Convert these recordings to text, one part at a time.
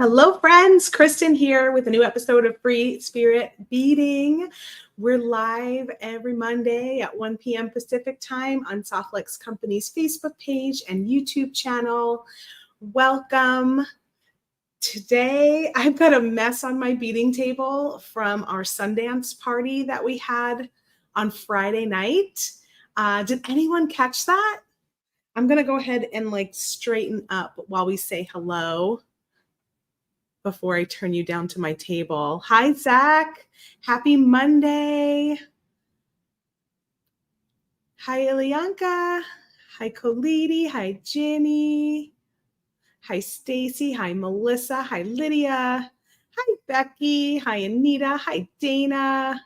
Hello, friends. Kristen here with a new episode of Free Spirit Beading. We're live every Monday at 1 p.m. Pacific time on Softlex Company's Facebook page and YouTube channel. Welcome. Today, I've got a mess on my beading table from our Sundance party that we had on Friday night. Did anyone catch that? I'm going to go ahead and straighten up while we say hello before I turn you down to my table. Hi, Zach. Happy Monday. Hi, Ilyanka. Hi, Kolidi. Hi, Ginny. Hi, Stacy. Hi, Melissa. Hi, Lydia. Hi, Becky. Hi, Anita. Hi, Dana.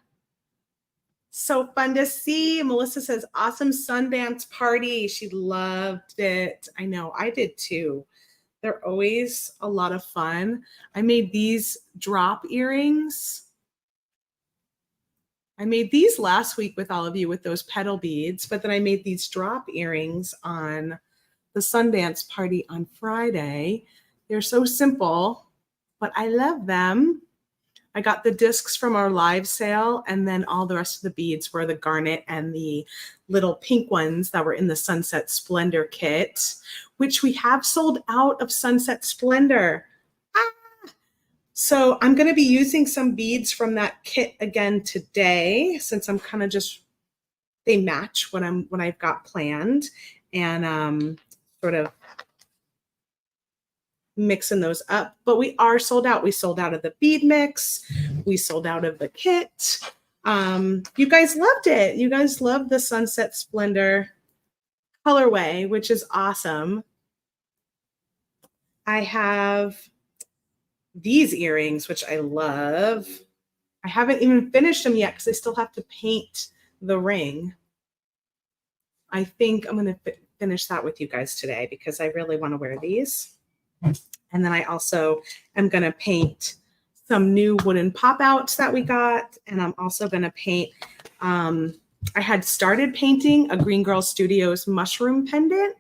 So fun to see. Melissa says, awesome Sundance party. She loved it. I know, I did too. They're always a lot of fun. I made these drop earrings. I made these last week with all of you with those petal beads, but then I made these drop earrings on the Sundance party on Friday. They're so simple, but I love them. I got the discs from our live sale, and then all the rest of the beads were the garnet and the little pink ones that were in the Sunset Splendor Kit, which we have sold out of Sunset Splendor. So I'm going to be using some beads from that kit again today, since I'm kind of they match what I've got planned, and sort of mixing those up. But we are sold out. We sold out of the bead mix. We sold out of the kit. You guys loved it. You guys loved the Sunset Splendor colorway, which is awesome. I have these earrings, which I love. I haven't even finished them yet because I still have to paint the ring. I think I'm going to finish that with you guys today because I really want to wear these. And then I also am going to paint some new wooden pop-outs that we got. And I'm also going to paint, I had started painting a Green Girl Studios mushroom pendant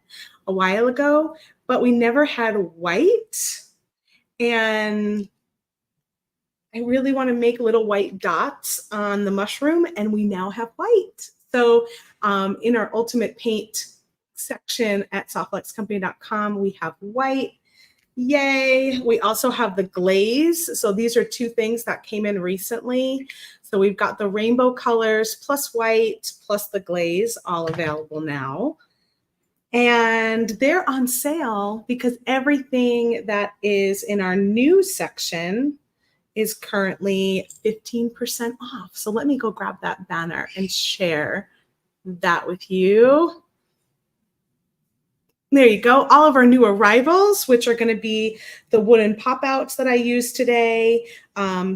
a while ago, but we never had white. And I really want to make little white dots on the mushroom, and we now have white. So in our Ultimate Paint section at softlexcompany.com, we have white. Yay. We also have the glaze. So these are two things that came in recently. So we've got the rainbow colors plus white plus the glaze all available now. And they're on sale because everything that is in our new section is currently 15% off. So let me go grab that banner and share that with you. There you go. All of our new arrivals, which are going to be the wooden pop-outs that I used today.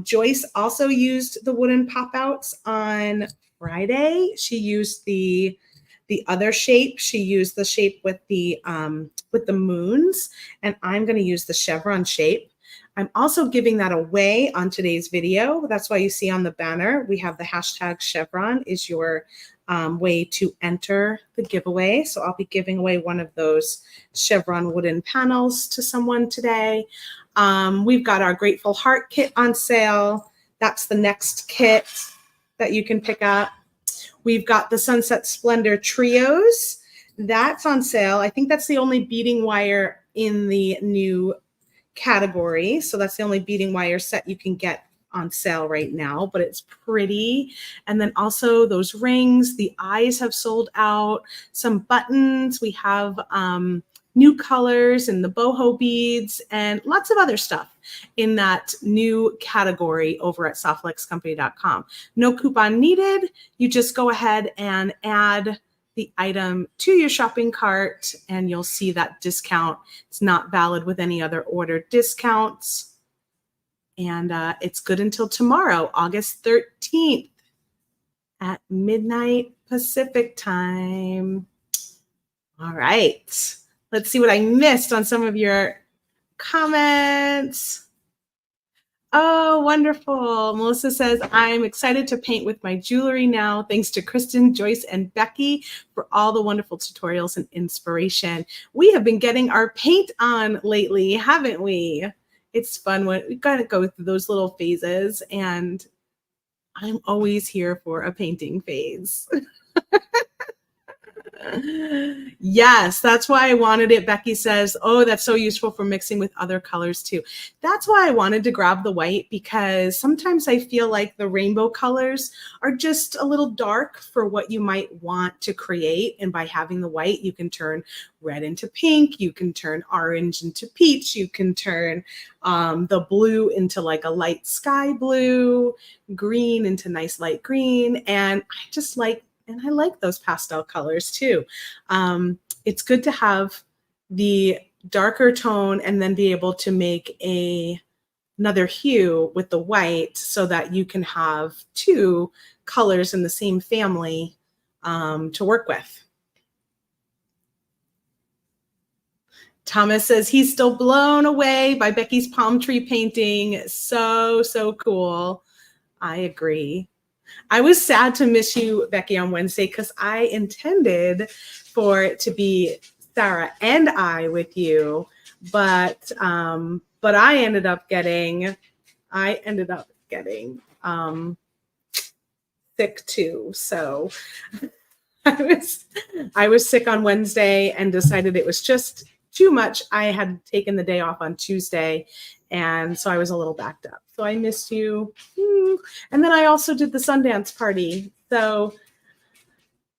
Joyce also used the wooden pop-outs on Friday. She used the other shape. She used the shape with the moons, and I'm going to use the chevron shape. I'm also giving that away on today's video. That's why you see on the banner, we have the hashtag chevron is your way to enter the giveaway. So I'll be giving away one of those chevron wooden panels to someone today. We've got our Grateful Heart kit on sale. That's the next kit that you can pick up. We've got the Sunset Splendor Trios. That's on sale. I think that's the only beading wire in the new category. So that's the only beading wire set you can get on sale right now, but it's pretty. And then also those rings, the eyes have sold out, some buttons. We have new colors and the boho beads and lots of other stuff in that new category over at softlexcompany.com. No coupon needed. You just go ahead and add the item to your shopping cart and you'll see that discount. It's not valid with any other order discounts. And it's good until tomorrow, August 13th at midnight Pacific time. All right. Let's see what I missed on some of your comments. Oh, wonderful. Melissa says, I'm excited to paint with my jewelry now. Thanks to Kristen, Joyce, and Becky for all the wonderful tutorials and inspiration. We have been getting our paint on lately, haven't we? it's fun when we gotta go through those little phases, and I'm always here for a painting phase. Yes, that's why I wanted it. Becky says, oh, that's so useful for mixing with other colors too. That's why I wanted to grab the white, because sometimes I feel like the rainbow colors are just a little dark for what you might want to create. And by having the white, you can turn red into pink, you can turn orange into peach, you can turn the blue into like a light sky blue, green into nice light green. And I like those pastel colors too. It's good to have the darker tone and then be able to make another hue with the white so that you can have two colors in the same family to work with. Thomas says he's still blown away by Becky's palm tree painting. So, so cool. I agree. I was sad to miss you, Becky, on Wednesday, because I intended for it to be Sarah and I with you, but I ended up getting sick too. So I was sick on Wednesday and decided it was just too much. I had taken the day off on Tuesday, and so I was a little backed up. So I missed you. And then I also did the Sundance party. So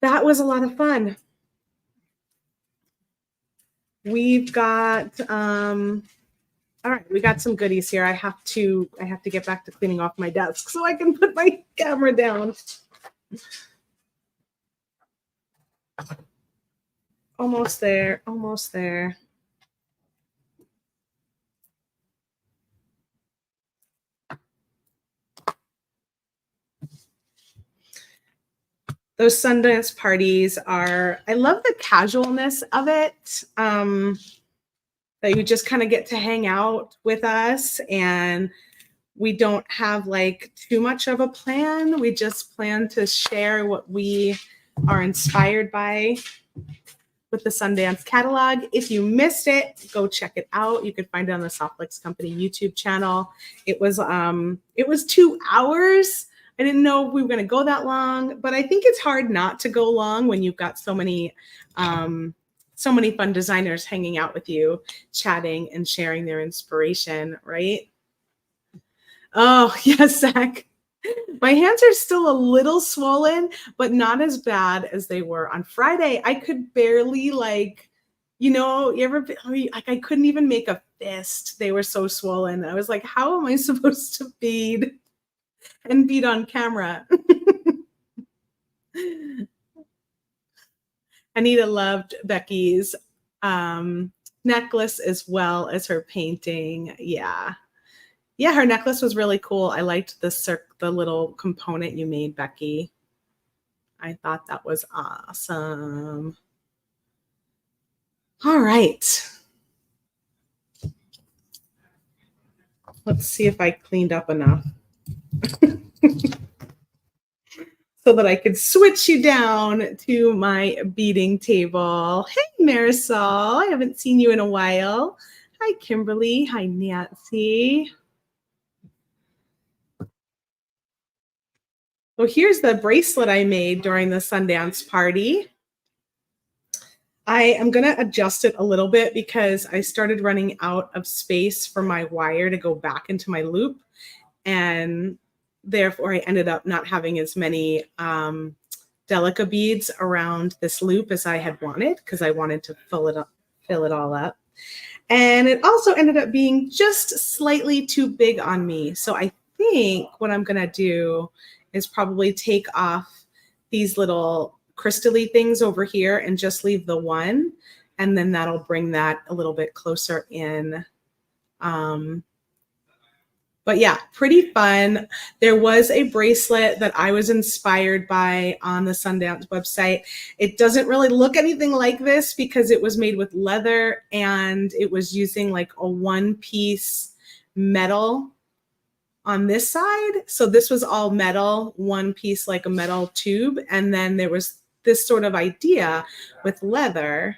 that was a lot of fun. We've got all right, we got some goodies here. I have to get back to cleaning off my desk so I can put my camera down. Almost there, almost there. Those Sundance parties I love the casualness of it. That you just kind of get to hang out with us, and we don't have like too much of a plan. We just plan to share what we are inspired by with the Sundance catalog. If you missed it, go check it out. You can find it on the Softflix Company YouTube channel. It was 2 hours. I didn't know we were going to go that long, but I think it's hard not to go long when you've got so many fun designers hanging out with you, chatting and sharing their inspiration, right? Oh, yes, Zach. My hands are still a little swollen, but not as bad as they were on Friday. I could barely I couldn't even make a fist. They were so swollen. I was like, how am I supposed to bead and bead on camera? Anita loved Becky's necklace as well as her painting. Yeah, her necklace was really cool. I liked the little component you made, Becky. I thought that was awesome. All right. Let's see if I cleaned up enough so that I could switch you down to my beading table. Hey, Marisol. I haven't seen you in a while. Hi, Kimberly. Hi, Nancy. Well, here's the bracelet I made during the Sundance party. I am going to adjust it a little bit because I started running out of space for my wire to go back into my loop. And therefore, I ended up not having as many Delica beads around this loop as I had wanted, because I wanted to fill it all up. And it also ended up being just slightly too big on me. So I think what I'm going to do is probably take off these little crystal-y things over here and just leave the one. And then that'll bring that a little bit closer in. But yeah, pretty fun. There was a bracelet that I was inspired by on the Sundance website. It doesn't really look anything like this because it was made with leather and it was using like a one-piece metal on this side. So this was all metal, one piece like a metal tube. And then there was this sort of idea with leather.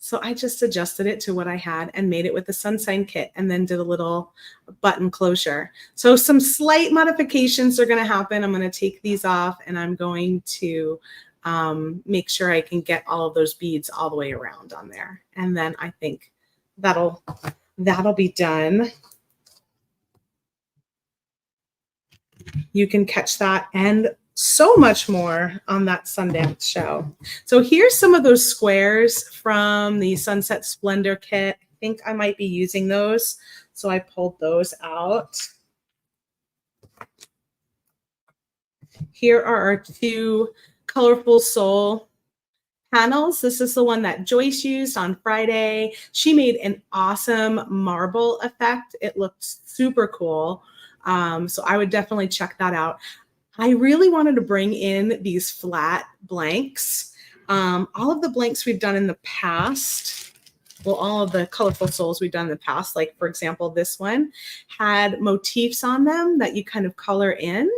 So I just adjusted it to what I had and made it with the Sunshine Kit and then did a little button closure. So some slight modifications are going to happen. I'm going to take these off and I'm going to make sure I can get all of those beads all the way around on there. And then I think that'll be done. You can catch that and so much more on that Sundance show. So here's some of those squares from the Sunset Splendor Kit. I think I might be using those. So I pulled those out. Here are our two Colourful Soul panels. This is the one that Joyce used on Friday. She made an awesome marble effect. It looked super cool. So I would definitely check that out. I really wanted to bring in these flat blanks. All of the blanks we've done in the past, well, all of the Colourful Souls we've done in the past, like for example, this one had motifs on them that you kind of color in.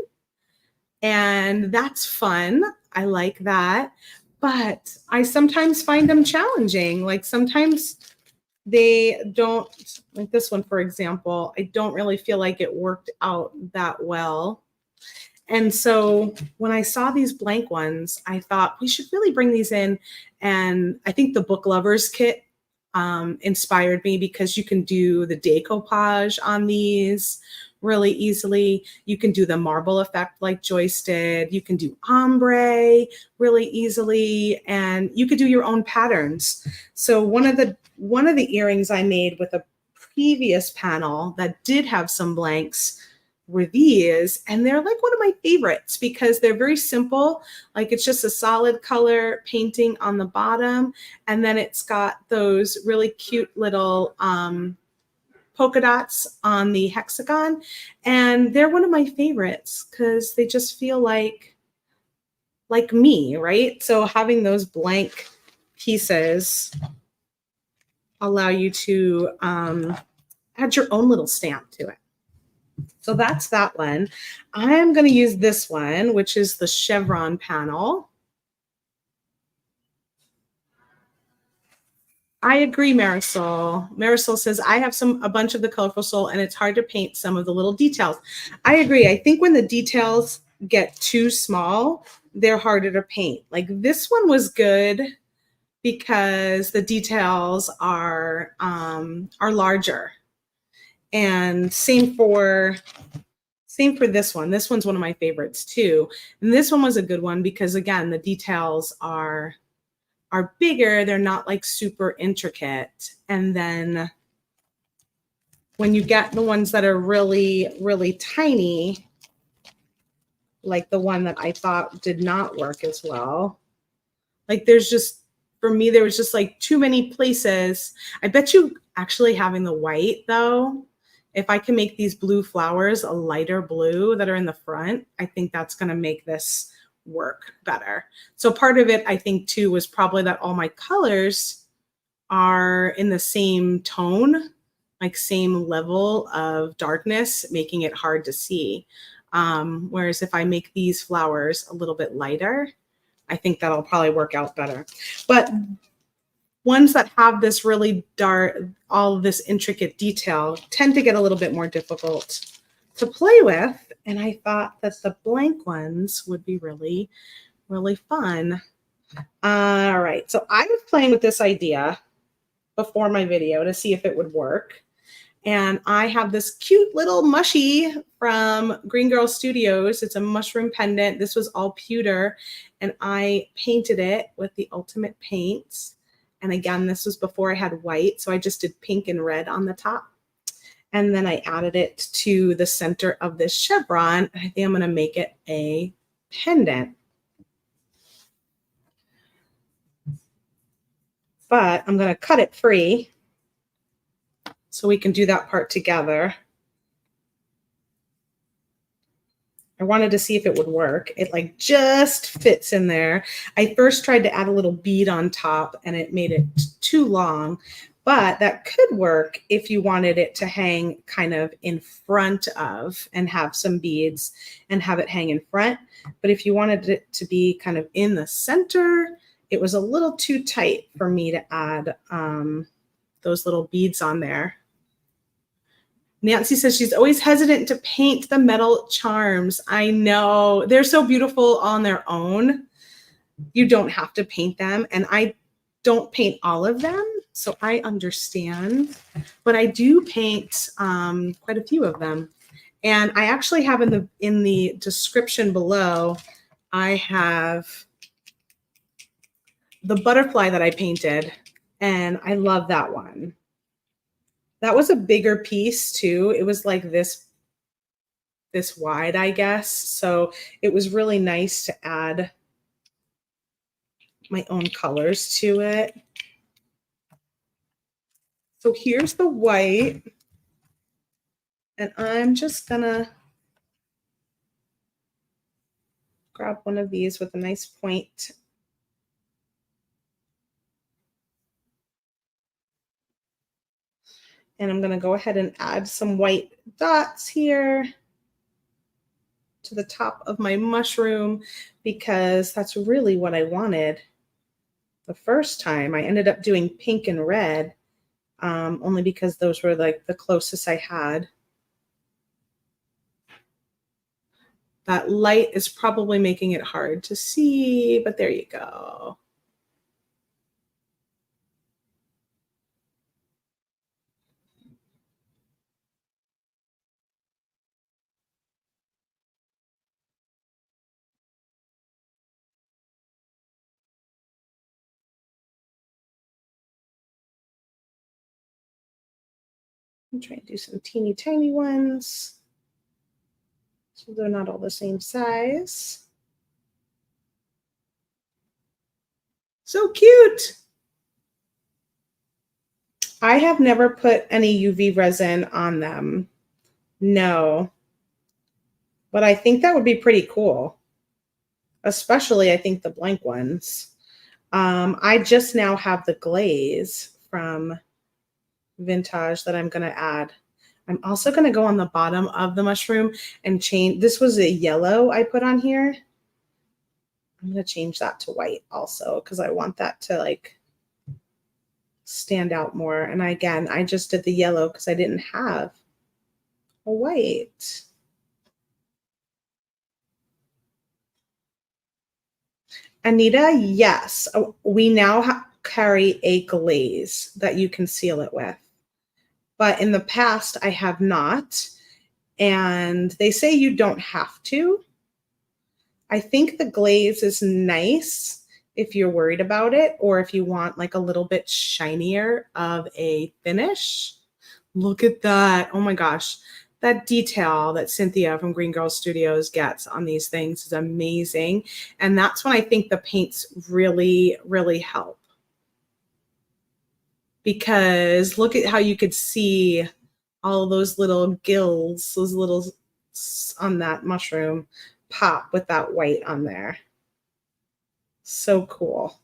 And that's fun. I like that. But I sometimes find them challenging. Like sometimes they don't, like this one, for example, I don't really feel like it worked out that well. And so when I saw these blank ones, I thought we should really bring these in. And I think the Book Lovers Kit inspired me because you can do the decoupage on these really easily. You can do the marble effect like Joyce did. You can do ombre really easily, and you could do your own patterns. So one of the earrings I made with a previous panel that did have some blanks were these, and they're like one of my favorites because they're very simple. Like it's just a solid color painting on the bottom, and then it's got those really cute little polka dots on the hexagon, and they're one of my favorites because they just feel like me, right? So having those blank pieces allow you to add your own little stamp to it. So that's that one. I'm going to use this one, which is the chevron panel. I agree, Marisol. Marisol says, I have a bunch of the Colourful Soul and it's hard to paint some of the little details. I agree. I think when the details get too small, they're harder to paint. Like this one was good because the details are larger. And same for this one. This one's one of my favorites too. And this one was a good one because again, the details are bigger. They're not like super intricate. And then when you get the ones that are really, really tiny, like the one that I thought did not work as well, like there's just, for me, there was just like too many places. I bet you actually having the white though, if I can make these blue flowers a lighter blue that are in the front, I think that's going to make this work better. So part of it, I think too, was probably that all my colors are in the same tone, like same level of darkness, making it hard to see. Whereas if I make these flowers a little bit lighter, I think that'll probably work out better. But ones that have this really dark, all of this intricate detail tend to get a little bit more difficult to play with. And I thought that the blank ones would be really, really fun. All right, so I was playing with this idea before my video to see if it would work. And I have this cute little mushy from Green Girl Studios. It's a mushroom pendant. This was all pewter, and I painted it with the Ultimate Paints. And again, this was before I had white, so I just did pink and red on the top. And then I added it to the center of this chevron. I think I'm going to make it a pendant. But I'm going to cut it free so we can do that part together. I wanted to see if it would work. It like just fits in there. I first tried to add a little bead on top and it made it too long, but that could work if you wanted it to hang kind of in front of and have some beads and have it hang in front. But if you wanted it to be kind of in the center it was a little too tight for me to add those little beads on there. Nancy says she's always hesitant to paint the metal charms. I know. They're so beautiful on their own. You don't have to paint them. And I don't paint all of them, so I understand. But I do paint quite a few of them. And I actually have in the description below, I have the butterfly that I painted, and I love that one. That was a bigger piece too. It was like this wide, I guess. So it was really nice to add my own colors to it. So here's the white, and I'm just gonna grab one of these with a nice point. And I'm gonna go ahead and add some white dots here to the top of my mushroom, because that's really what I wanted the first time. I ended up doing pink and red, only because those were like the closest I had. That light is probably making it hard to see, but there you go. I'm trying to do some teeny tiny ones, so they're not all the same size. So cute. I have never put any UV resin on them. No. But I think that would be pretty cool. Especially, I think, the blank ones. I just now have the glaze from Vintage that I'm going to add. I'm also going to go on the bottom of the mushroom and change. This was a yellow I put on here. I'm going to change that to white also, because I want that to like stand out more. And again, I just did the yellow because I didn't have a white. Anita, yes. We now carry a glaze that you can seal it with. But in the past, I have not. And they say you don't have to. I think the glaze is nice if you're worried about it, or if you want like a little bit shinier of a finish. Look at that. Oh my gosh. That detail that Cynthia from Green Girl Studios gets on these things is amazing. And that's when I think the paints really, really help. Because look at how you could see all those little gills, those little on that mushroom pop with that white on there. So cool.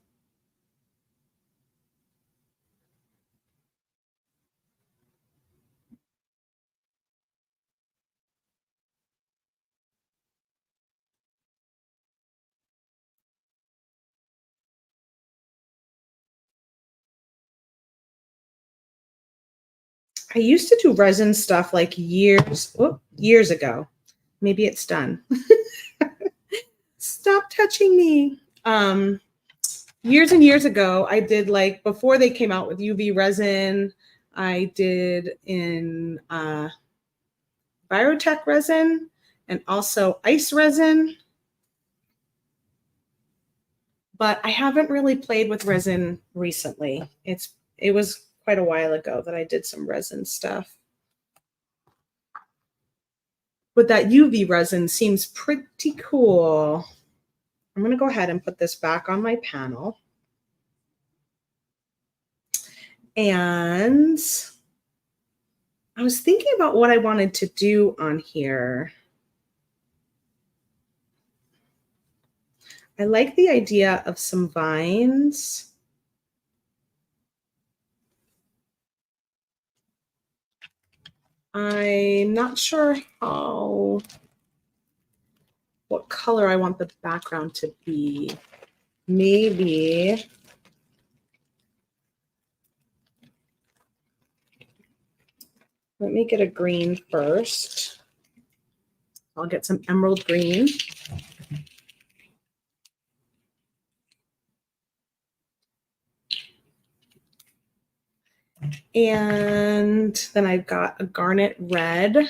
I used to do resin stuff like years ago. Maybe it's done. Stop touching me. Years and years ago, I did, like, before they came out with UV resin, I did in Virotech resin and also ice resin. But I haven't really played with resin recently. It was quite a while ago that I did some resin stuff. But that UV resin seems pretty cool. I'm going to go ahead and put this back on my panel. And I was thinking about what I wanted to do on here. I like the idea of some vines. I'm not sure what color I want the background to be. maybe let me get a green first. I'll get some emerald green. And then I've got a garnet red.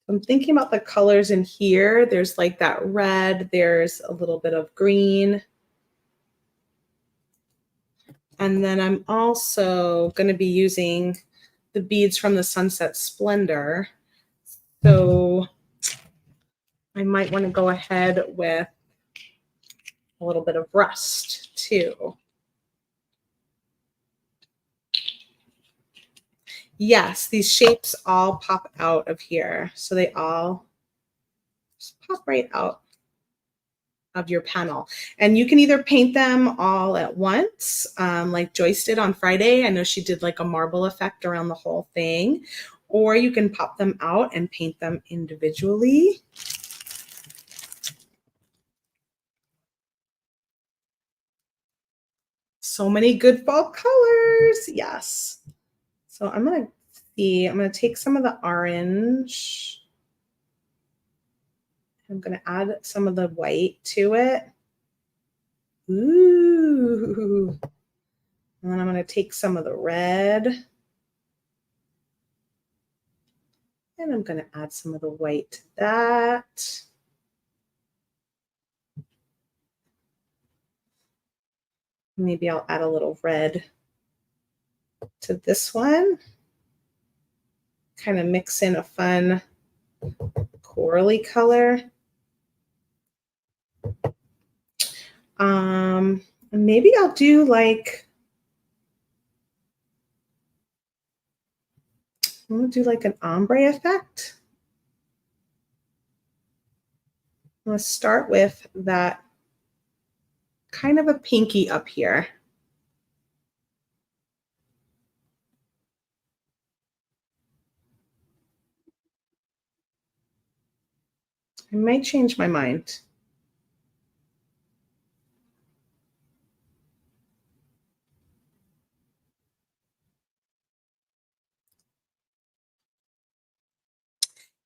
I'm thinking about the colors in here. There's like that red, there's a little bit of green. And then I'm also going to be using the beads from the Sunset Splendor. So I might want to go ahead with a little bit of rust too. Yes, these shapes all pop out of here. So they all just pop right out of your panel. And you can either paint them all at once, like Joyce did on Friday. I know she did like a marble effect around the whole thing, or you can pop them out and paint them individually. So many good fall colors. Yes. So I'm going to take some of the orange. I'm going to add some of the white to it. Ooh. And then I'm going to take some of the red. And I'm going to add some of the white to that. Maybe I'll add a little red to this one. Kind of mix in a fun corally color. Maybe I'll do like, I'm going to do like an ombre effect. I'm going to start with that kind of a pinky up here. I might change my mind.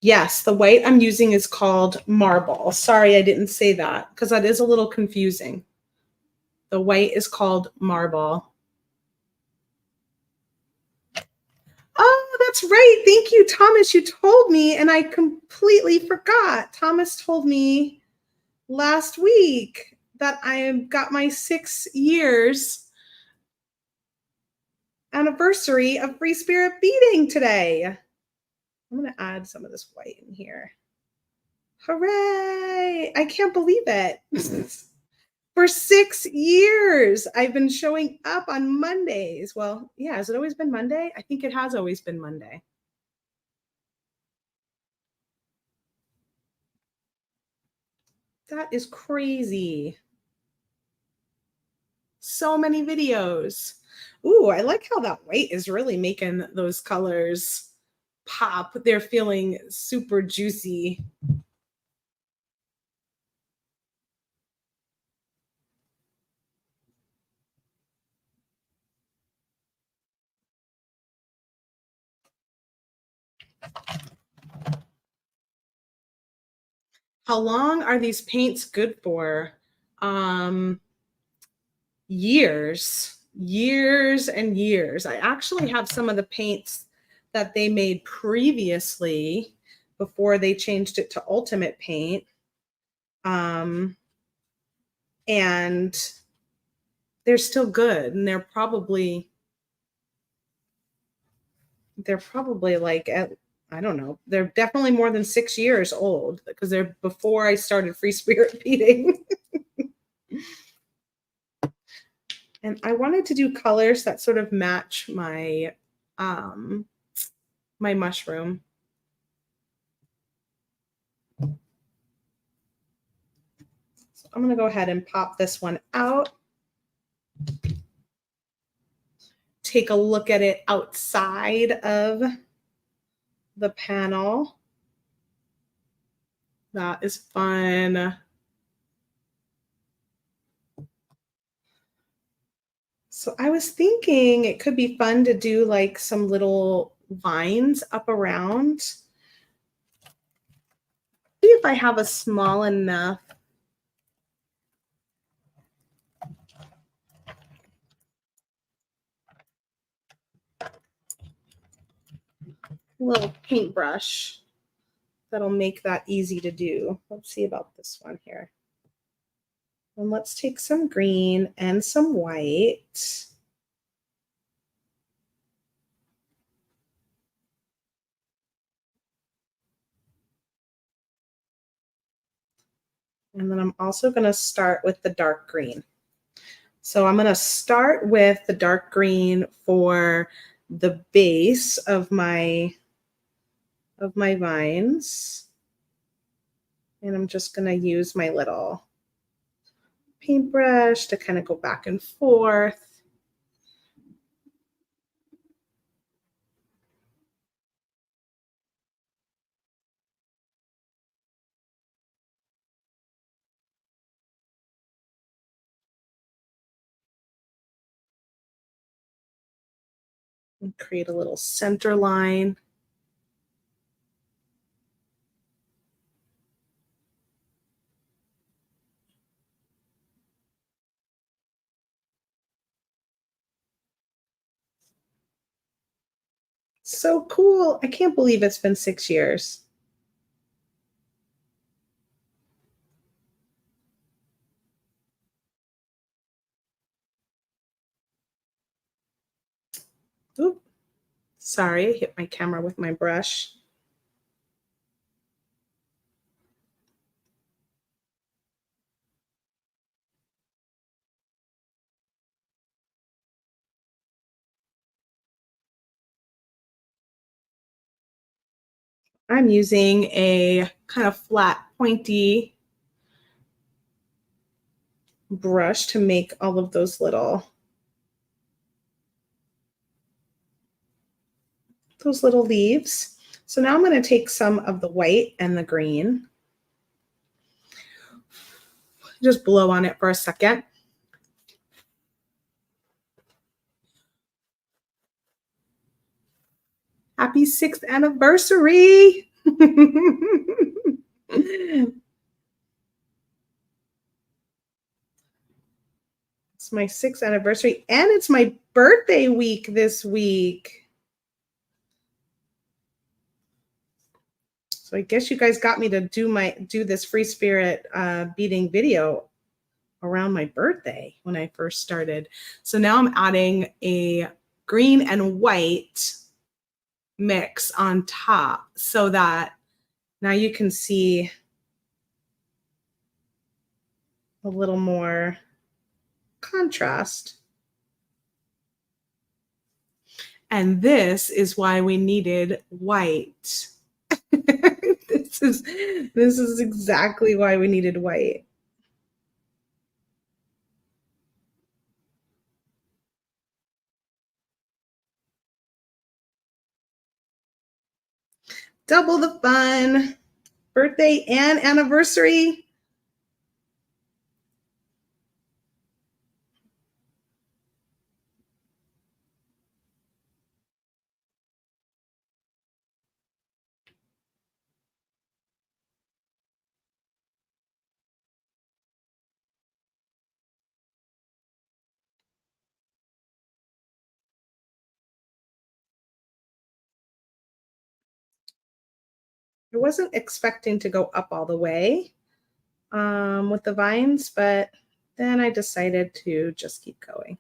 Yes, the white I'm using is called marble. Sorry, I didn't say that because that is a little confusing. The white is called marble. Oh, that's right. Thank you, Thomas. You told me, and I completely forgot. Thomas told me last week that I got my 6 years anniversary of Free Spirit Beading today. I'm going to add some of this white in here. Hooray! I can't believe it. For 6 years, I've been showing up on Mondays. Well, yeah, has it always been Monday? I think it has always been Monday. That is crazy. So many videos. Ooh, I like how that white is really making those colors pop. They're feeling super juicy. How long are these paints good for? Years and years. I actually have some of the paints that they made previously before they changed it to Ultimate Paint. And they're still good, and they're probably like at, I don't know, they're definitely more than 6 years old because they're before I started Free Spirit Beading. And I wanted to do colors that sort of match my my mushroom. So I'm going to go ahead and pop this one out. take a look at it outside of the panel. That is fun. So I was thinking it could be fun to do like some little vines up around. See if I have a small enough little paintbrush that'll make that easy to do. Let's see about this one here. And let's take some green and some white. And then I'm also going to start with the dark green. So I'm going to start with the dark green for the base of my vines. And I'm just going to use my little paintbrush to kind of go back and forth. And create a little center line. So cool. I can't believe it's been 6 years. Oop. Sorry, I hit my camera with my brush. I'm using a kind of flat, pointy brush to make all of those little leaves. So now I'm going to take some of the white and the green. Just blow on it for a second. Happy 6th anniversary. It's my 6th anniversary and it's my birthday week this week. So I guess you guys got me to do this free spirit beading video around my birthday when I first started. So now I'm adding a green and white mix on top so that now you can see a little more contrast. And this is why we needed white. This is exactly why we needed white. Double the fun. Birthday and anniversary. I wasn't expecting to go up all the way with the vines, but then I decided to just keep going.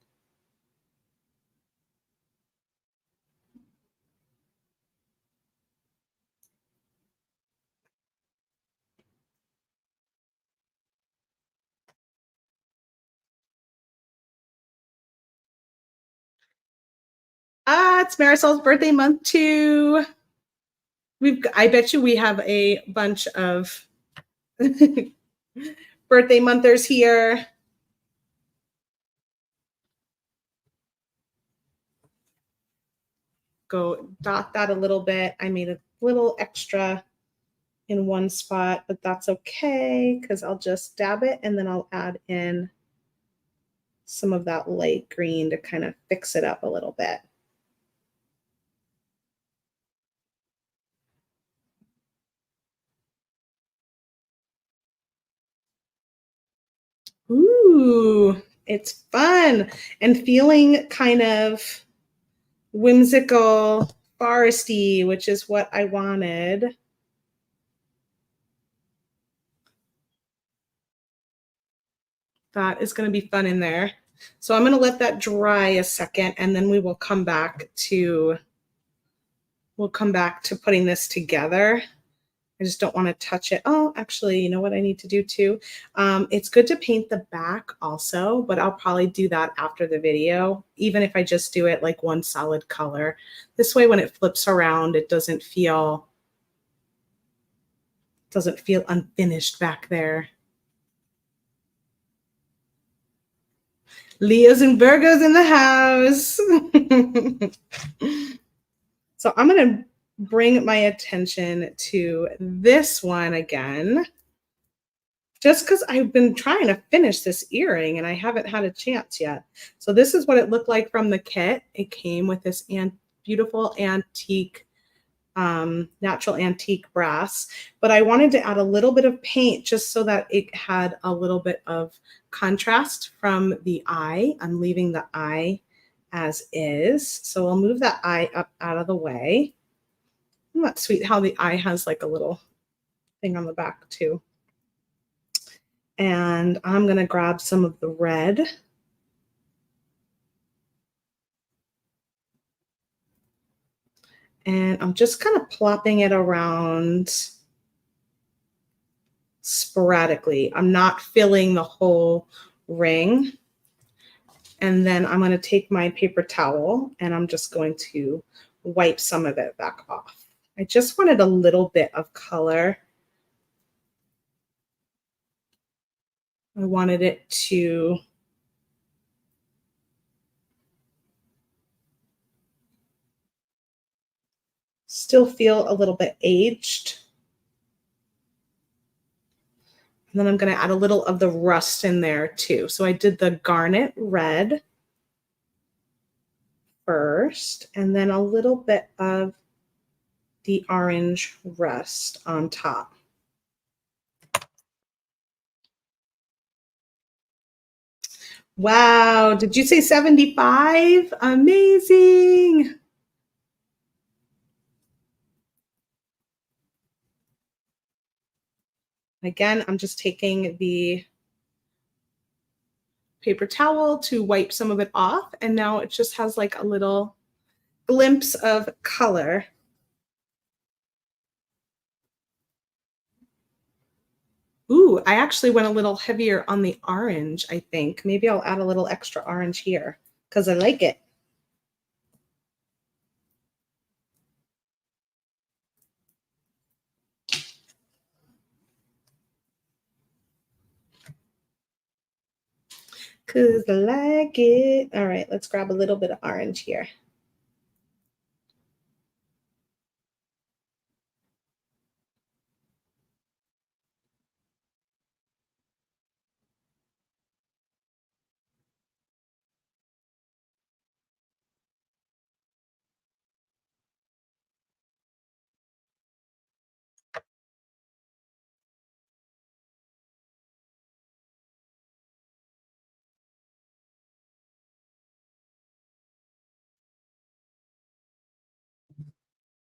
It's Marisol's birthday month too. I bet you we have a bunch of birthday monthers here. go dot that a little bit. I made a little extra in one spot, but that's okay because I'll just dab it and then I'll add in some of that light green to kind of fix it up a little bit. Ooh, it's fun and feeling kind of whimsical, foresty, which is what I wanted. That is going to be fun in there. So I'm going to let that dry a second and then we will come back to putting this together. I just don't want to touch it. Oh, actually, you know what I need to do too? It's good to paint the back also, but I'll probably do that after the video, even if I just do it like one solid color. This way, when it flips around, it doesn't feel unfinished back there. Leos and Virgos in the house. So I'm going to bring my attention to this one again, just because I've been trying to finish this earring and I haven't had a chance yet. So this is what it looked like from the kit. It came with this beautiful antique, natural antique brass, but I wanted to add a little bit of paint just so that it had a little bit of contrast from the eye. I'm leaving the eye as is. So I'll move that eye up out of the way. Isn't that sweet how the eye has like a little thing on the back too? And I'm going to grab some of the red. And I'm just kind of plopping it around sporadically. I'm not filling the whole ring. And then I'm going to take my paper towel and I'm just going to wipe some of it back off. I just wanted a little bit of color. I wanted it to still feel a little bit aged. And then I'm going to add a little of the rust in there too. So I did the garnet red first, and then a little bit of the orange rust on top. Wow, did you say 75? Amazing. Again, I'm just taking the paper towel to wipe some of it off, and now it just has like a little glimpse of color. Ooh, I actually went a little heavier on the orange, I think. Maybe I'll add a little extra orange here because I like it. Because I like it. All right, let's grab a little bit of orange here.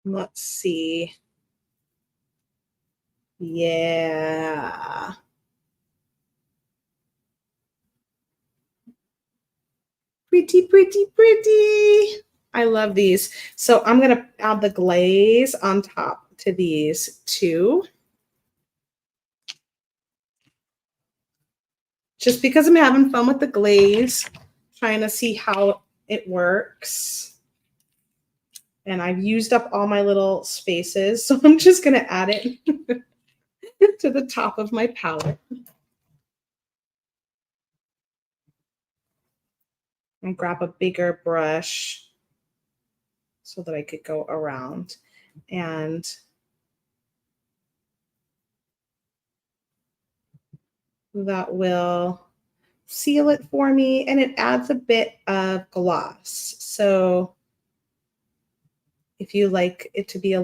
Let's see. Yeah. Pretty, pretty, pretty. I love these. So I'm going to add the glaze on top to these two. Just because I'm having fun with the glaze, trying to see how it works. And I've used up all my little spaces, so I'm just going to add it to the top of my palette. And grab a bigger brush so that I could go around, and that will seal it for me, and it adds a bit of gloss. So if you like it to be have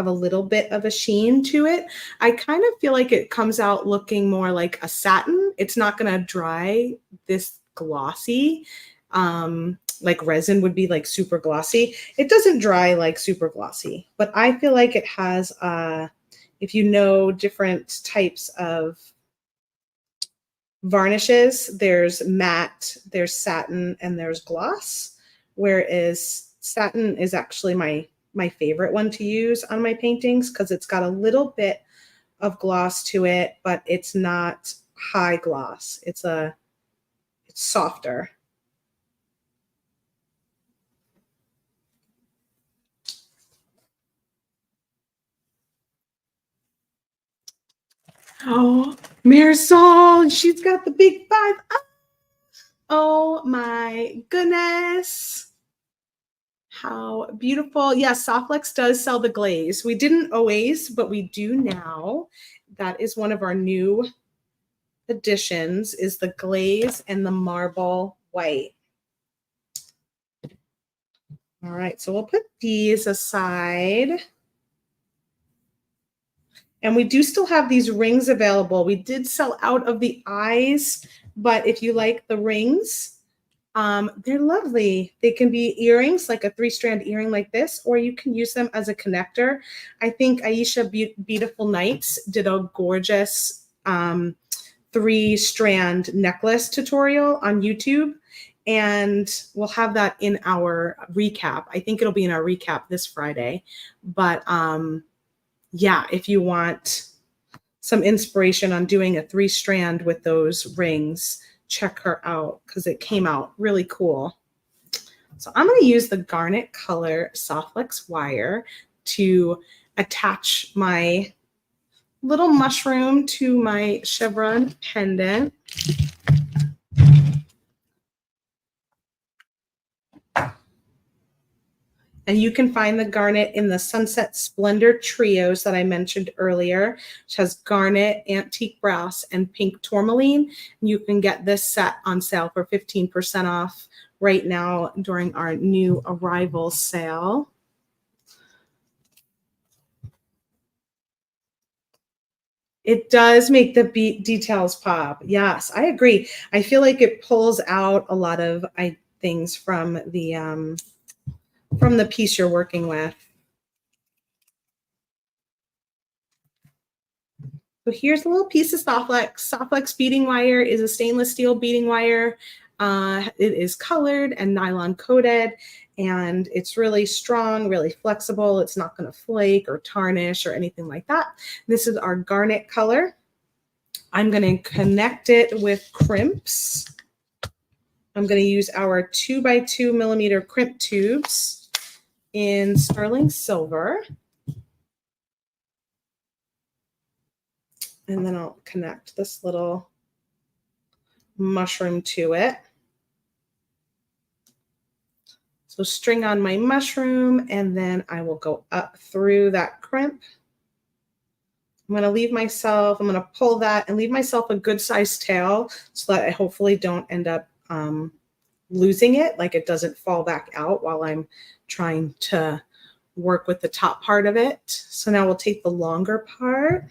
a little bit of a sheen to it, I kind of feel like it comes out looking more like a satin. It's not going to dry this glossy, like resin would be like super glossy. It doesn't dry like super glossy, but I feel like it has, if you know different types of varnishes, there's matte, there's satin, and there's gloss, whereas satin is actually my favorite one to use on my paintings because it's got a little bit of gloss to it, but it's not high gloss. It's softer. Oh, Marisol, she's got the big five. Oh my goodness. How beautiful. Yes, Softlex does sell the glaze. We didn't always, but we do now. That is one of our new additions, is the glaze and the marble white. All right, so we'll put these aside. And we do still have these rings available. We did sell out of the eyes, but if you like the rings, they're lovely. They can be earrings, like a 3-strand earring like this, or you can use them as a connector. I think Aisha Beautiful Nights did a gorgeous 3-strand necklace tutorial on YouTube, and we'll have that in our recap. I think it'll be in our recap this Friday. But yeah, if you want some inspiration on doing a 3-strand with those rings, check her out because it came out really cool. So I'm going to use the Garnet Color Softlex wire to attach my little mushroom to my chevron pendant. And you can find the garnet in the Sunset Splendor Trios that I mentioned earlier, which has garnet, antique brass, and pink tourmaline. And you can get this set on sale for 15% off right now during our new arrival sale. It does make the details pop. Yes, I agree. I feel like it pulls out a lot of things from the piece you're working with. So here's a little piece of Softlex. Softlex beading wire is a stainless steel beading wire. It is colored and nylon coated, and it's really strong, really flexible. It's not going to flake or tarnish or anything like that. This is our garnet color. I'm going to connect it with crimps. I'm going to use our 2x2 millimeter crimp tubes in sterling silver. And then I'll connect this little mushroom to it. So string on my mushroom, and then I will go up through that crimp. I'm going to pull that and leave myself a good sized tail so that I hopefully don't end up losing it, like it doesn't fall back out while I'm trying to work with the top part of it. So now we'll take the longer part,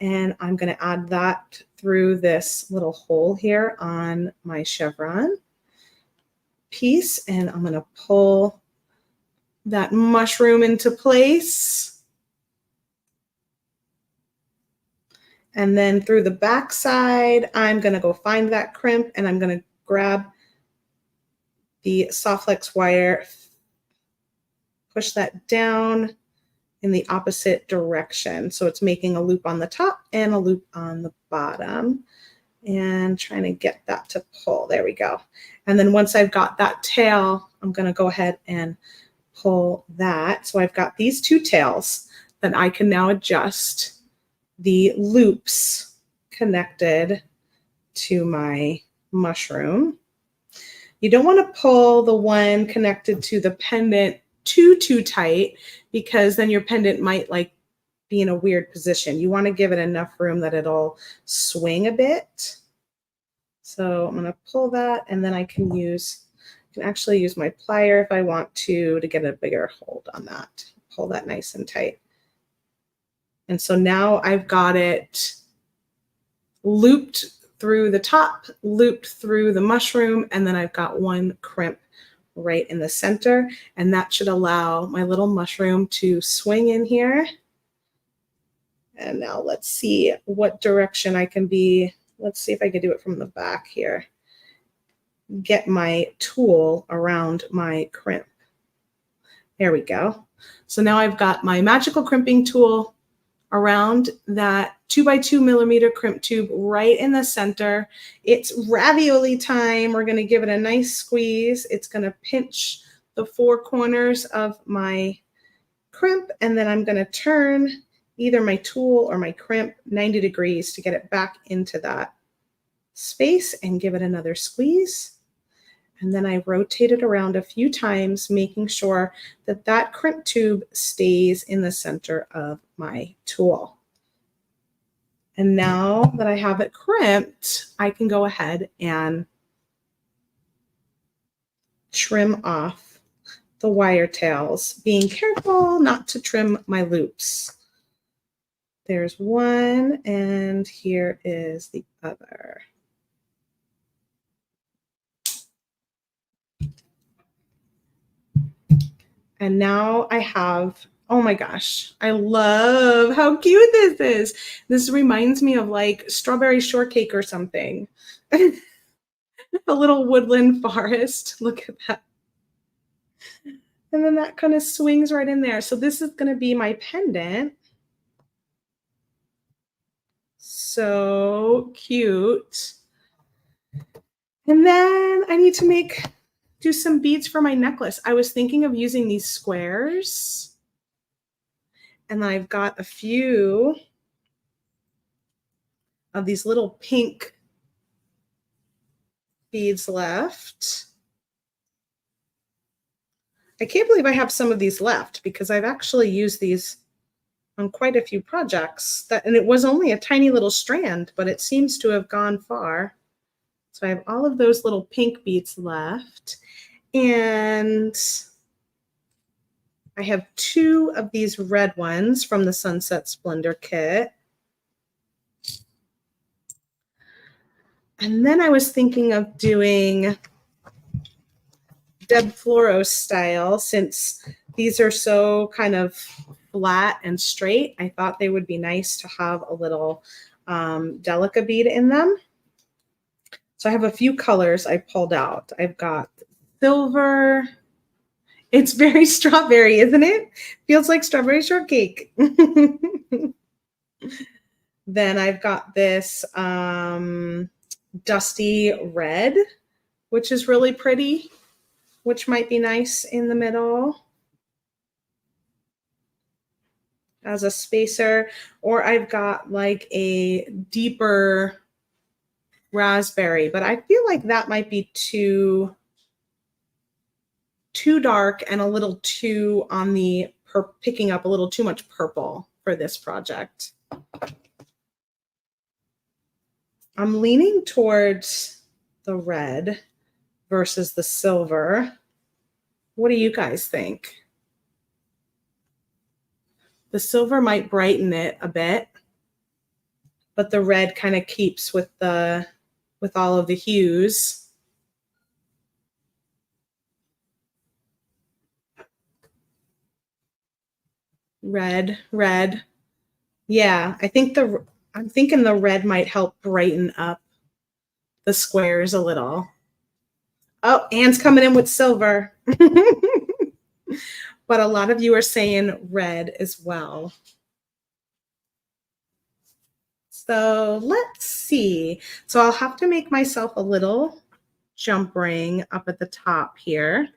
and I'm going to add that through this little hole here on my chevron piece, and I'm going to pull that mushroom into place. And then through the back side, I'm going to go find that crimp, and I'm going to grab the Softlex wire, push that down in the opposite direction. So it's making a loop on the top and a loop on the bottom, and trying to get that to pull. There we go. And then once I've got that tail, I'm going to go ahead and pull that. So I've got these two tails that I can now adjust the loops connected to my mushroom. You don't want to pull the one connected to the pendant too tight, because then your pendant might like be in a weird position. You want to give it enough room that it'll swing a bit. So I'm going to pull that, and then I can actually use my plier if I want to get a bigger hold on that. Pull that nice and tight. And so now I've got it looped through the top, looped through the mushroom, and then I've got one crimp right in the center, and that should allow my little mushroom to swing in here. And now let's see what direction I can be. Let's see if I can do it from the back here. Get my tool around my crimp. There we go. So now I've got my magical crimping tool around that 2x2 millimeter crimp tube right in the center. It's ravioli time. We're going to give it a nice squeeze. It's going to pinch the four corners of my crimp, and then I'm going to turn either my tool or my crimp 90 degrees to get it back into that space and give it another squeeze. And then I rotate it around a few times, making sure that that crimp tube stays in the center of my tool. And now that I have it crimped, I can go ahead and trim off the wire tails, being careful not to trim my loops. There's one, and here is the other. And now I have, oh my gosh, I love how cute this is. This reminds me of like strawberry shortcake or something. A little woodland forest. Look at that. And then that kind of swings right in there. So this is going to be my pendant. So cute. And then I need to do some beads for my necklace. I was thinking of using these squares, and I've got a few of these little pink beads left. I can't believe I have some of these left, because I've actually used these on quite a few projects, and it was only a tiny little strand, but it seems to have gone far. So I have all of those little pink beads left. And I have two of these red ones from the Sunset Splendor Kit. And then I was thinking of doing Deb Floro style, since these are so kind of flat and straight. I thought they would be nice to have a little delica bead in them. So I have a few colors I pulled out. I've got silver. It's very strawberry, isn't it? Feels like strawberry shortcake. Then I've got this dusty red, which is really pretty, which might be nice in the middle as a spacer. Or I've got like a deeper raspberry, but I feel like that might be too dark and a little too on the picking up a little too much purple for this project. I'm leaning towards the red versus the silver. What do you guys think? The silver might brighten it a bit, but the red kind of keeps with all of the hues. Red. Yeah, I'm thinking the red might help brighten up the squares a little. Oh, Anne's coming in with silver. But a lot of you are saying red as well. So let's see. So I'll have to make myself a little jump ring up at the top here,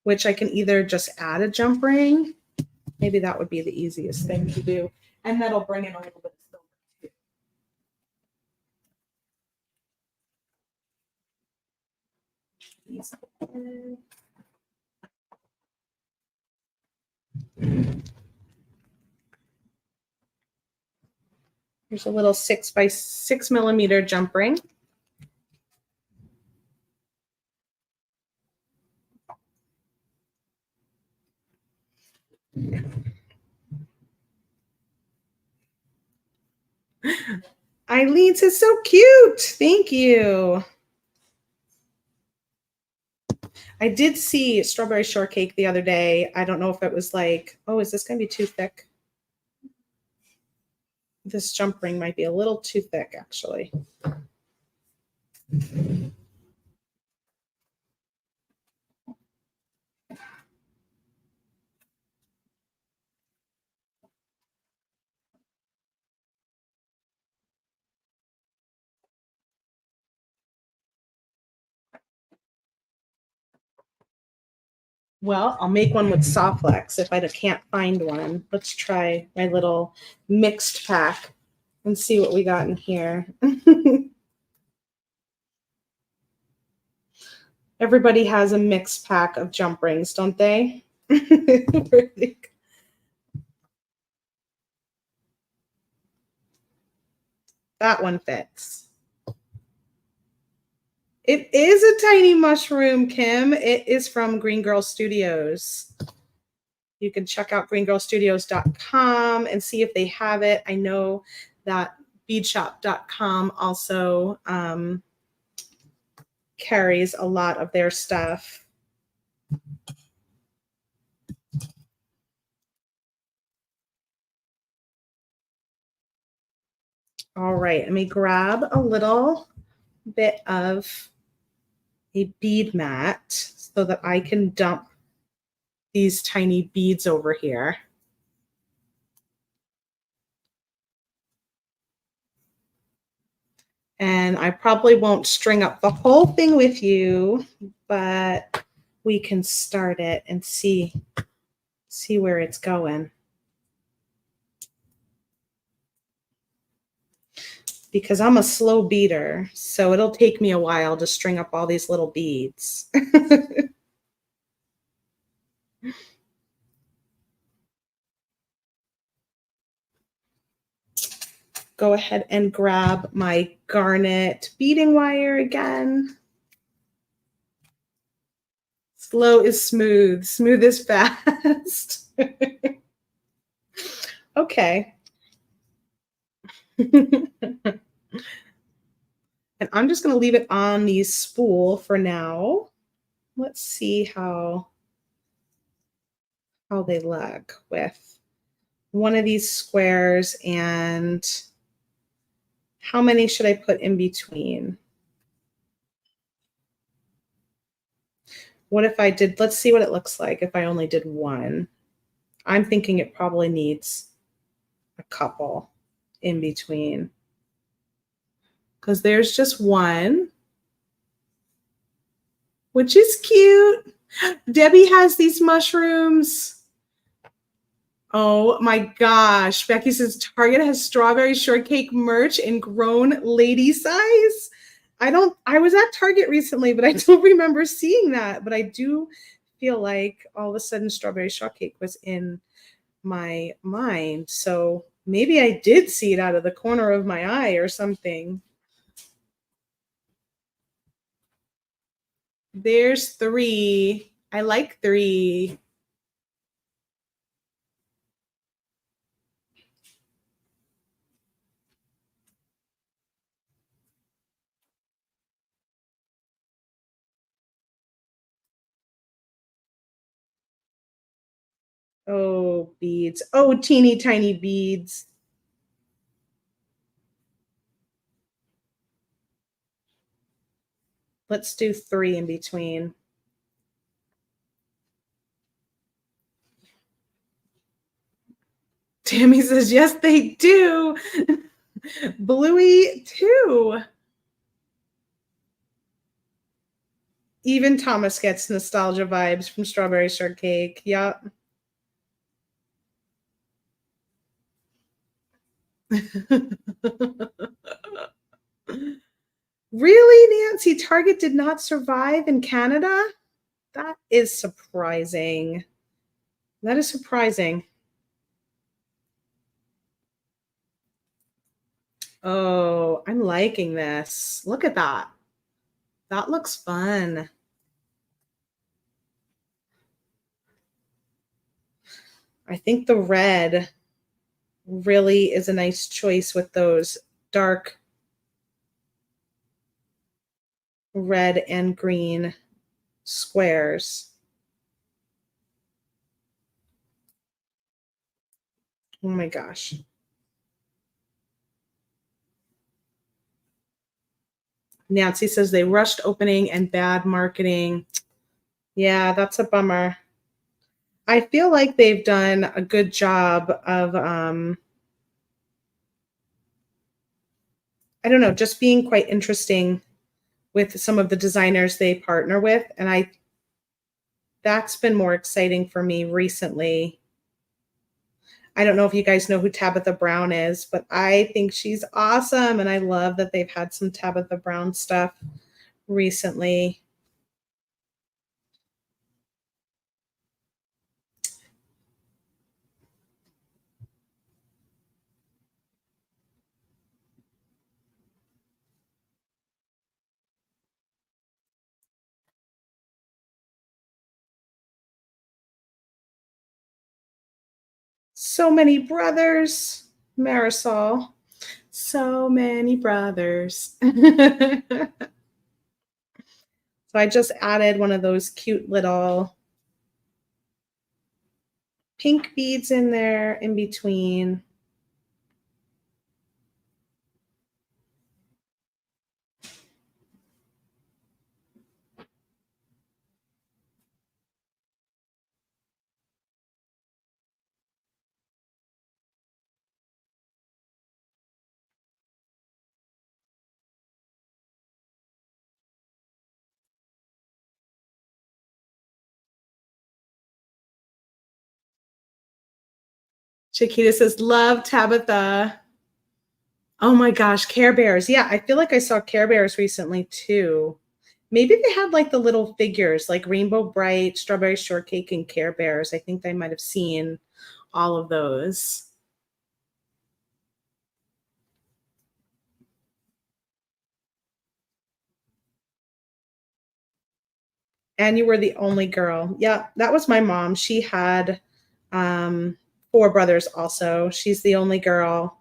which I can either just add a jump ring. Maybe that would be the easiest thing to do. And that'll bring in a little bit of silver too. Here's a little 6x6mm jump ring. Eileen says, so cute. Thank you. I did see strawberry shortcake the other day. I don't know if it was like, oh, is this going to be too thick? This jump ring might be a little too thick, actually. Well, I'll make one with Softlex if I can't find one. Let's try my little mixed pack and see what we got in here. Everybody has a mixed pack of jump rings, don't they? That one fits. It is a tiny mushroom, Kim. It is from Green Girl Studios. You can check out greengirlstudios.com and see if they have it. I know that beadshop.com also carries a lot of their stuff. All right, let me grab a little bit of a bead mat so that I can dump these tiny beads over here. And I probably won't string up the whole thing with you, but we can start it and see where it's going. Because I'm a slow beater, so it'll take me a while to string up all these little beads. Go ahead and grab my garnet beading wire again. Slow is smooth. Smooth is fast. Okay. And I'm just going to leave it on the spool for now. Let's see how they look with one of these squares, and how many should I put in between? What if I did, let's see what it looks like if I only did one. I'm thinking it probably needs a couple in between, because there's just one, which is cute. Debbie has these mushrooms. Oh my gosh. Becky says Target has strawberry shortcake merch in grown lady size. I was at Target recently, but I don't remember seeing that. But I do feel like all of a sudden strawberry shortcake was in my mind. So maybe I did see it out of the corner of my eye or something. There's 3. I like 3. Oh, beads. Oh, teeny tiny beads. Let's do 3 in between. Tammy says, yes, they do. Bluey, too. Even Thomas gets nostalgia vibes from strawberry shortcake. Yep. Really, Nancy? Target did not survive in Canada? That is surprising. That is surprising. Oh, I'm liking this. Look at that. That looks fun. I think the red really is a nice choice with those dark red and green squares. Oh my gosh. Nancy says they rushed opening and bad marketing. Yeah, that's a bummer. I feel like they've done a good job of I don't know, just being quite interesting with some of the designers they partner with, and that's been more exciting for me recently. I don't know if you guys know who Tabitha Brown is, but I think she's awesome, and I love that they've had some Tabitha Brown stuff recently. So many brothers, Marisol. So many brothers. So I just added one of those cute little pink beads in there in between. Shakita says, love Tabitha. Oh my gosh, Care Bears. Yeah, I feel like I saw Care Bears recently too. Maybe they had like the little figures like Rainbow Bright, Strawberry Shortcake, and Care Bears. I think I might have seen all of those. And you were the only girl. Yeah, that was my mom. She had um, four brothers also. She's the only girl.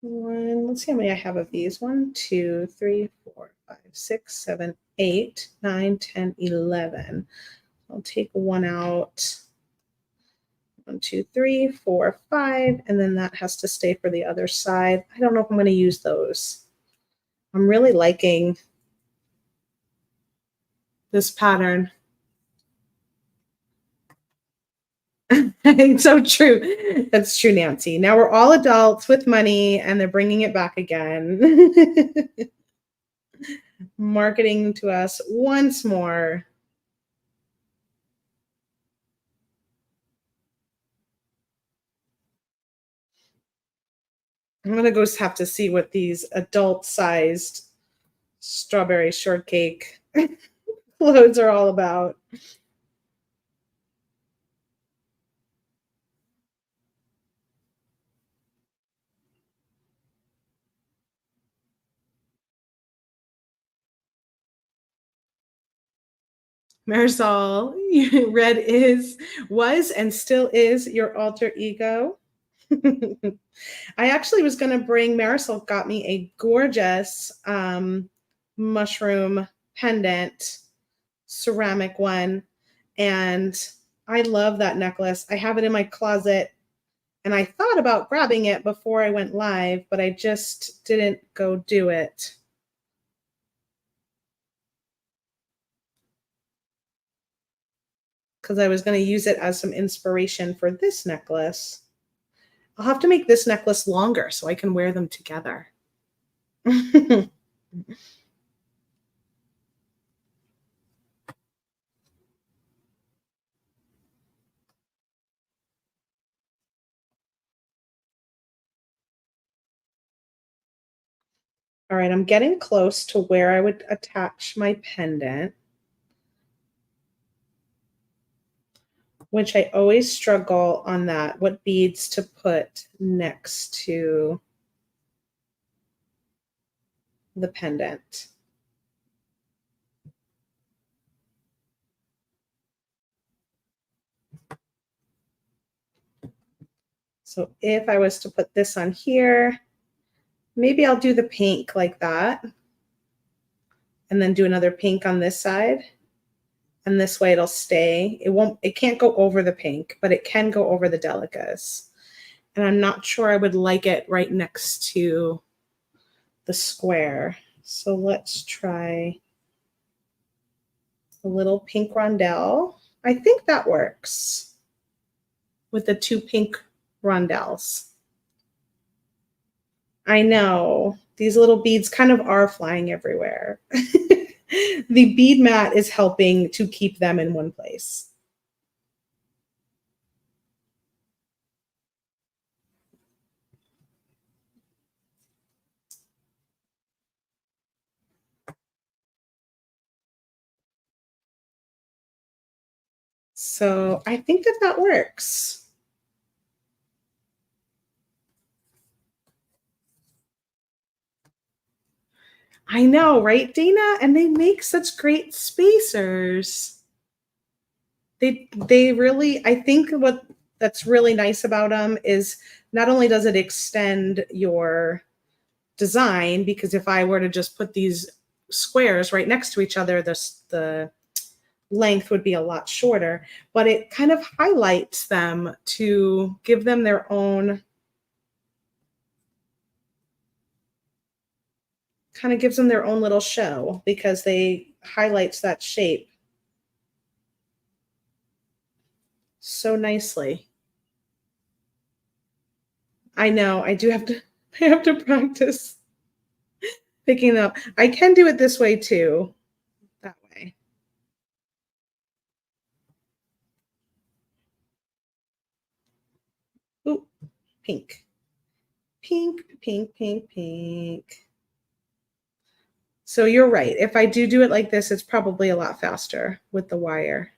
Let's see how many I have of these. 1, 2, 3, 4, 5, 6, 7, 8, 9, 10, 11. I'll take one out. 1, 2, 3, 4, 5, and then that has to stay for the other side. I don't know if I'm going to use those. I'm really liking this pattern. It's so true. That's true, Nancy. Now we're all adults with money and they're bringing it back again. Marketing to us once more. I'm going to go have to see what these adult sized strawberry shortcake clothes are all about. Marisol, red was and still is your alter ego. I actually was going to bring, Marisol got me a gorgeous mushroom pendant, ceramic one. And I love that necklace. I have it in my closet. And I thought about grabbing it before I went live, but I just didn't go do it. Because I was going to use it as some inspiration for this necklace. I'll have to make this necklace longer so I can wear them together. All right, I'm getting close to where I would attach my pendant, which I always struggle on that, what beads to put next to the pendant. So if I was to put this on here, maybe I'll do the pink like that, and then do another pink on this side. And this way it'll stay. It can't go over the pink, but it can go over the delicas. And I'm not sure I would like it right next to the square. So let's try a little pink rondelle. I think that works with the two pink rondelles. I know these little beads kind of are flying everywhere. The bead mat is helping to keep them in one place. So I think that that works. I know, right, Dana? And they make such great spacers. They really, I think what that's really nice about them is not only does it extend your design, because if I were to just put these squares right next to each other, the length would be a lot shorter, but it kind of highlights them to give them their own, kind of gives them their own little show because they highlights that shape so nicely. I know I do have to I have to practice picking up. I can do it this way too. That way. Ooh, pink. Pink, pink, pink, pink. So you're right. If I do it like this, it's probably a lot faster with the wire.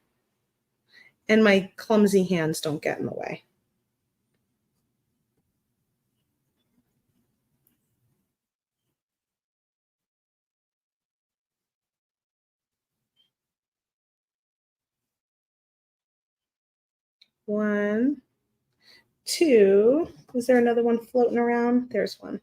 And my clumsy hands don't get in the way. One, two. Is there another one floating around? There's one.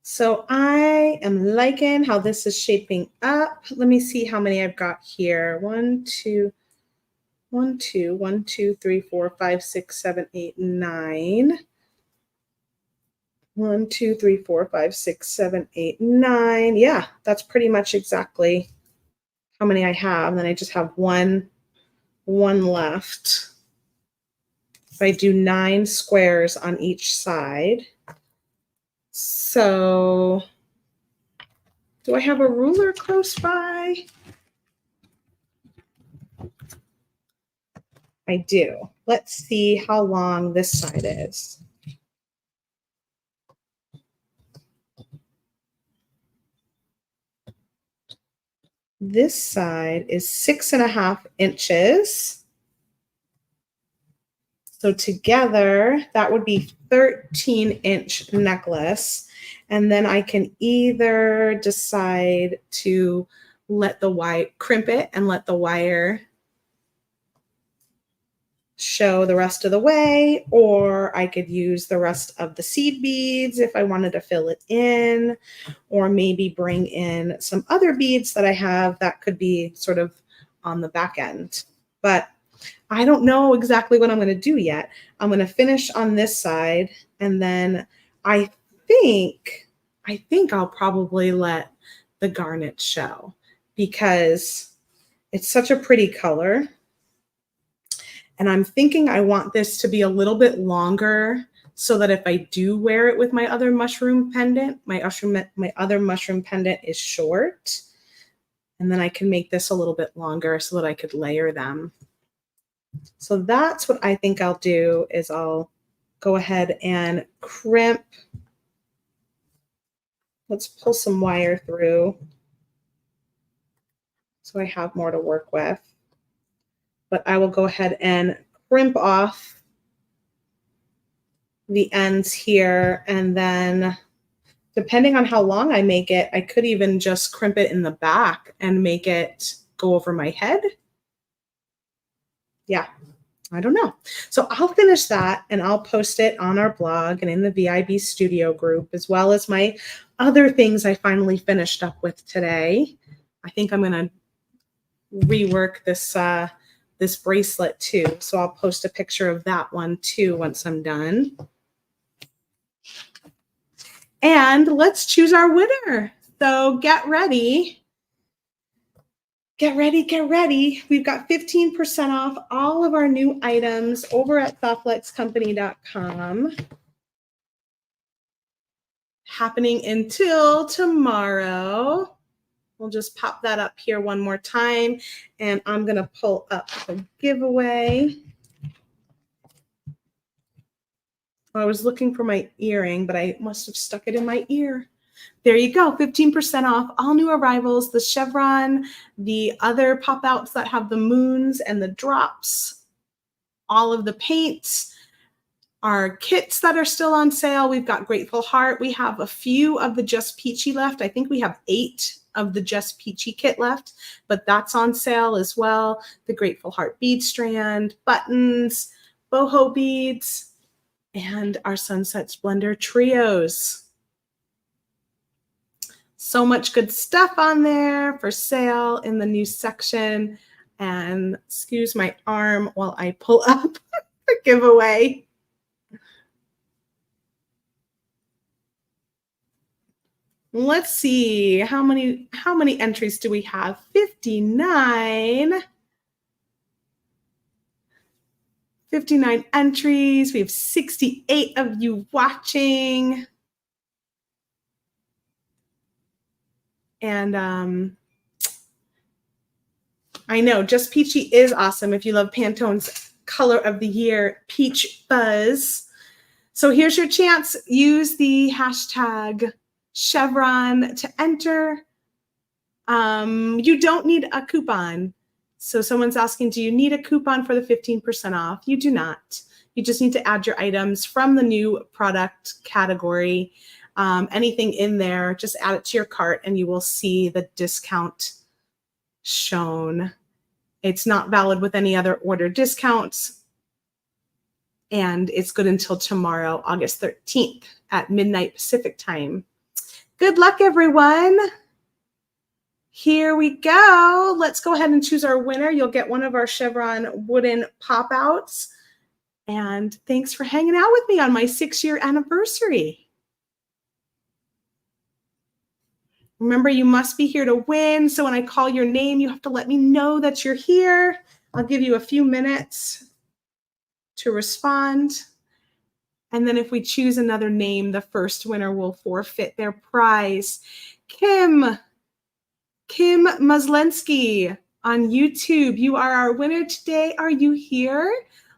So I am liking how this is shaping up. Let me see how many I've got here. 1, 2, 1, 2, 1, 2, 3, 4, 5, 6, 7, 8, 9. 1, 2, 3, 4, 5, 6, 7, 8, 9. Yeah, that's pretty much exactly how many I have. And then I just have one left. If I do 9 squares on each side. So do I have a ruler close by? I do. Let's see how long this side is. This side is 6.5 inches. So together, that would be 13-inch necklace. And then I can either decide to let the wire, crimp it and let the wire show the rest of the way, or I could use the rest of the seed beads if I wanted to fill it in, or maybe bring in some other beads that I have that could be sort of on the back end. But I don't know exactly what I'm going to do yet. I'm going to finish on this side, and then I think I'll probably let the garnet show. because it's such a pretty color. And I'm thinking I want this to be a little bit longer so that if I do wear it with my other mushroom pendant, my other mushroom pendant is short. And then I can make this a little bit longer so that I could layer them. So that's what I think I'll do is I'll go ahead and crimp. Let's pull some wire through so I have more to work with. But I will go ahead and crimp off the ends here, and then depending on how long I make it, I could even just crimp it in the back and make it go over my head. Yeah, I don't know. So I'll finish that and I'll post it on our blog and in the VIB studio group, as well as my other things I finally finished up with today. I think I'm going to rework this this bracelet too. So I'll post a picture of that one too once I'm done. And let's choose our winner. So get ready. Get ready, get ready. We've got 15% off all of our new items over at softluxcompany.com. Happening until tomorrow. We'll just pop that up here one more time, and I'm going to pull up the giveaway. I was looking for my earring, but I must have stuck it in my ear. There you go, 15% off all new arrivals, the chevron, the other pop-outs that have the moons and the drops, all of the paints, our kits that are still on sale. We've got Grateful Heart. We have a few of the Just Peachy left. I think we have 8 of the Just Peachy kit left, but that's on sale as well. The Grateful Heart bead strand, buttons, boho beads, and our Sunset Splendor trios. So much good stuff on there for sale in the new section. And excuse my arm while I pull up the giveaway. Let's see, how many entries do we have? 59. 59 entries. We have 68 of you watching. And I know Just Peachy is awesome if you love Pantone's color of the year, Peach Fuzz. So here's your chance. Use the hashtag chevron to enter. You don't need a coupon. So someone's asking, do you need a coupon for the 15% off? You do not. You just need to add your items from the new product category. Anything in there, just add it to your cart and you will see the discount shown. It's not valid with any other order discounts. And it's good until tomorrow, August 13th at midnight Pacific time. Good luck, everyone. Here we go. Let's go ahead and choose our winner. You'll get one of our chevron wooden pop-outs. And thanks for hanging out with me on my 6-year anniversary. Remember, you must be here to win. So when I call your name, you have to let me know that you're here. I'll give you a few minutes to respond. And then if we choose another name, the first winner will forfeit their prize. Kim Maslensky on YouTube, you are our winner today. Are you here?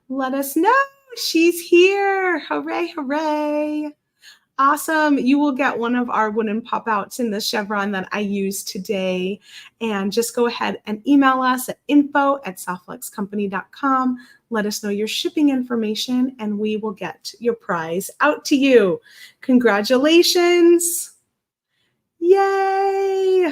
Let us know. She's here. Hooray, hooray. Awesome. You will get one of our wooden pop-outs in the chevron that I used today. And just go ahead and email us at info@softluxcompany.com. Let us know your shipping information and we will get your prize out to you. Congratulations. Yay.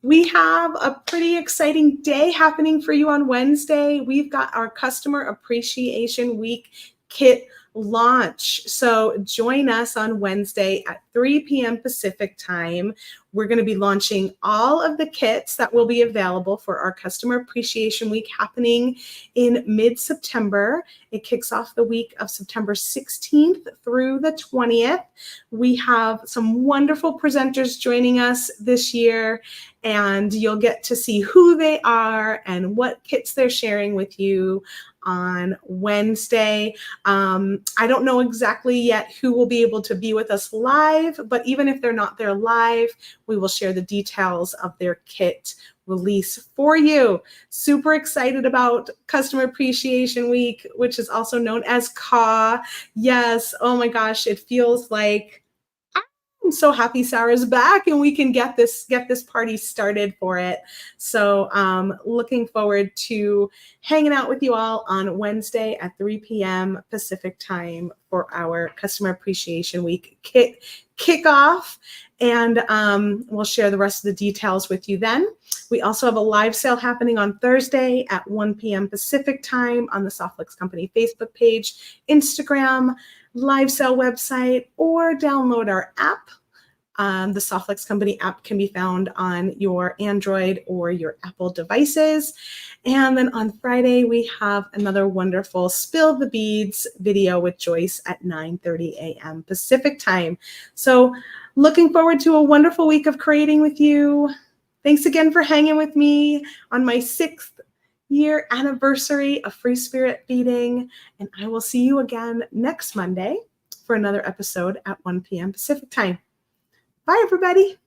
We have a pretty exciting day happening for you on Wednesday. We've got our Customer Appreciation Week kit launch. So join us on Wednesday at 3 p.m. Pacific time. We're going to be launching all of the kits that will be available for our Customer Appreciation Week happening in mid-September. It kicks off the week of September 16th through the 20th. We have some wonderful presenters joining us this year, and you'll get to see who they are and what kits they're sharing with you on Wednesday. I don't know exactly yet who will be able to be with us live, but even if they're not there live, we will share the details of their kit release for you. Super excited about Customer Appreciation Week, which is also known as CAW. Yes, oh my gosh, it feels like I'm so happy Sarah's back and we can get this party started for it. So looking forward to hanging out with you all on Wednesday at 3 p.m. Pacific time for our Customer Appreciation Week kickoff. And we'll share the rest of the details with you then. We also have a live sale happening on Thursday at 1 p.m. Pacific time on the Softflix Company Facebook page, Instagram, live sale website, or download our app. The Softflix Company app can be found on your Android or your Apple devices. And then on Friday, we have another wonderful Spill the Beads video with Joyce at 9:30 a.m. Pacific time. So looking forward to a wonderful week of creating with you. Thanks again for hanging with me on my 6th year anniversary of Free Spirit Beading. And I will see you again next Monday for another episode at 1 p.m. Pacific time. Bye, everybody.